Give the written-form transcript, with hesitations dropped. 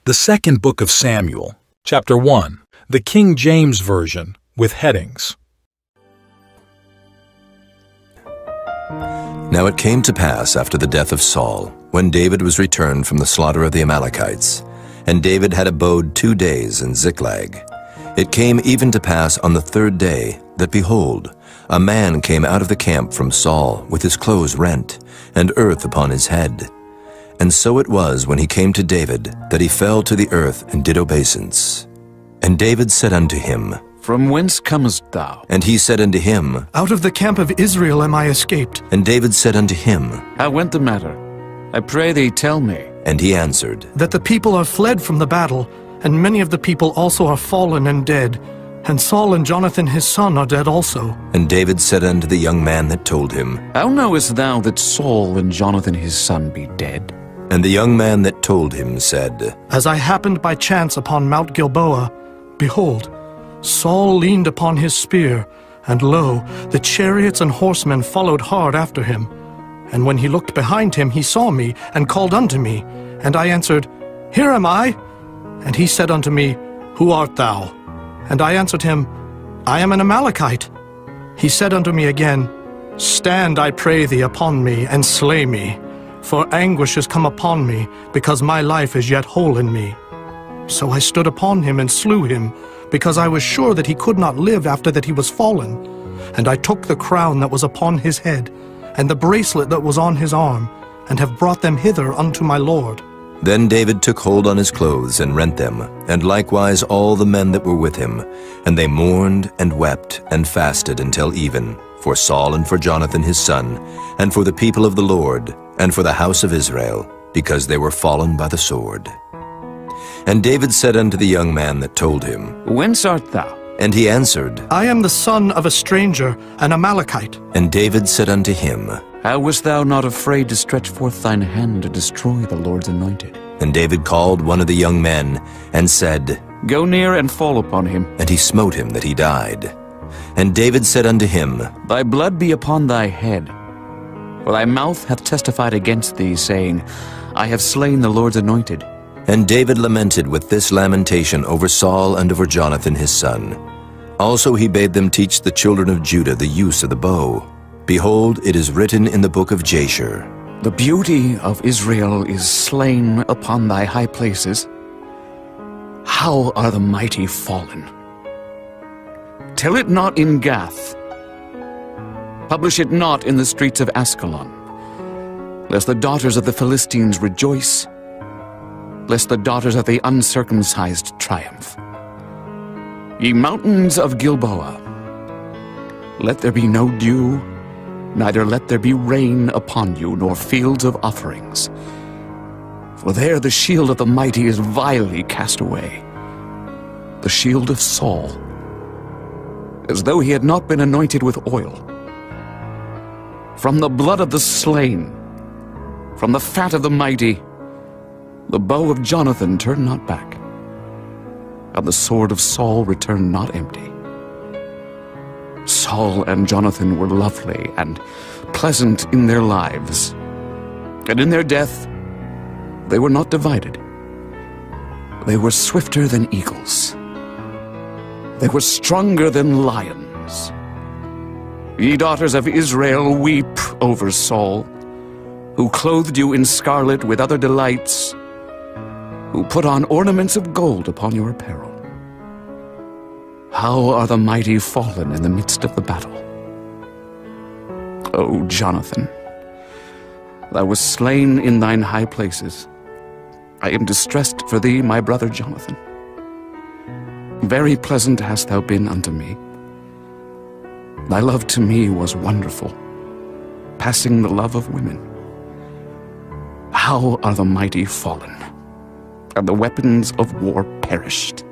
The second book of Samuel, chapter 1, the King James Version, with headings. Now it came to pass after the death of Saul, when David was returned from the slaughter of the Amalekites, and David had abode 2 days in Ziklag. It came even to pass on the 3rd day, that, behold, a man came out of the camp from Saul, with his clothes rent, and earth upon his head. And so it was, when he came to David, that he fell to the earth and did obeisance. And David said unto him, From whence comest thou? And he said unto him, Out of the camp of Israel am I escaped. And David said unto him, How went the matter? I pray thee, tell me. And he answered, That the people are fled from the battle, and many of the people also are fallen and dead. And Saul and Jonathan his son are dead also. And David said unto the young man that told him, How knowest thou that Saul and Jonathan his son be dead? And the young man that told him said, As I happened by chance upon Mount Gilboa, behold, Saul leaned upon his spear, and lo, the chariots and horsemen followed hard after him. And when he looked behind him, he saw me, and called unto me. And I answered, Here am I. And he said unto me, Who art thou? And I answered him, I am an Amalekite. He said unto me again, Stand, I pray thee, upon me, and slay me. For anguish is come upon me, because my life is yet whole in me. So I stood upon him and slew him, because I was sure that he could not live after that he was fallen. And I took the crown that was upon his head, and the bracelet that was on his arm, and have brought them hither unto my lord. Then David took hold on his clothes and rent them, and likewise all the men that were with him. And they mourned and wept and fasted until even, for Saul and for Jonathan his son, and for the people of the Lord, and for the house of Israel, because they were fallen by the sword. And David said unto the young man that told him, Whence art thou? And he answered, I am the son of a stranger, an Amalekite. And David said unto him, How wast thou not afraid to stretch forth thine hand to destroy the Lord's anointed? And David called one of the young men, and said, Go near and fall upon him. And he smote him that he died. And David said unto him, Thy blood be upon thy head. For thy mouth hath testified against thee, saying, I have slain the Lord's anointed. And David lamented with this lamentation over Saul and over Jonathan his son. Also he bade them teach the children of Judah the use of the bow. Behold, it is written in the book of Jasher, The beauty of Israel is slain upon thy high places. How are the mighty fallen? Tell it not in Gath. Publish it not in the streets of Askelon, lest the daughters of the Philistines rejoice, lest the daughters of the uncircumcised triumph. Ye mountains of Gilboa, let there be no dew, neither let there be rain upon you, nor fields of offerings. For there the shield of the mighty is vilely cast away, the shield of Saul, as though he had not been anointed with oil. From the blood of the slain, from the fat of the mighty, the bow of Jonathan turned not back, and the sword of Saul returned not empty. Saul and Jonathan were lovely and pleasant in their lives, and in their death they were not divided. They were swifter than eagles. They were stronger than lions. Ye daughters of Israel, weep over Saul, who clothed you in scarlet with other delights, who put on ornaments of gold upon your apparel. How are the mighty fallen in the midst of the battle? O Jonathan, thou wast slain in thine high places. I am distressed for thee, my brother Jonathan. Very pleasant hast thou been unto me. Thy love to me was wonderful, passing the love of women. How are the mighty fallen, and the weapons of war perished?